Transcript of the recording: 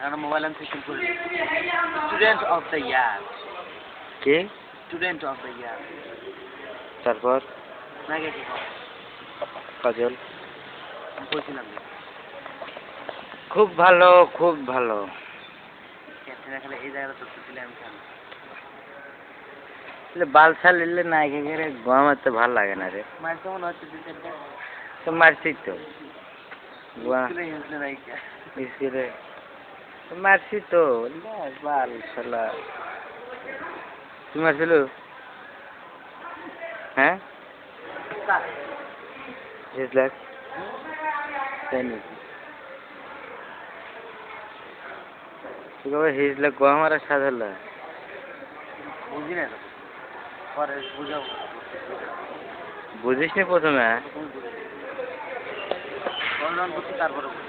কারণ মোবাইল আমি চেকিং করি student of the year K student of the year তারপর নাকি কি কাজল বলছিলাম খুব ভালো খুব ভালো ক্যাপ্টেন খালি এই জায়গাটা তো ছিল আমি খালি বালসা নিলে না গেলে গোয়ামাতে ভালো লাগে না রে মার কেমন হচ্ছে দুই চারটা তো মারছি তো ইসরে মারছি তো বাল শালা তুই মারছিল হ্যাঁ লাখ তাই নাকি তুই কবে হিজলে গোয়া মারা সাধারণ বুঝি না পরে বুঝাবো বুঝিস নি প্রথমে তারপরে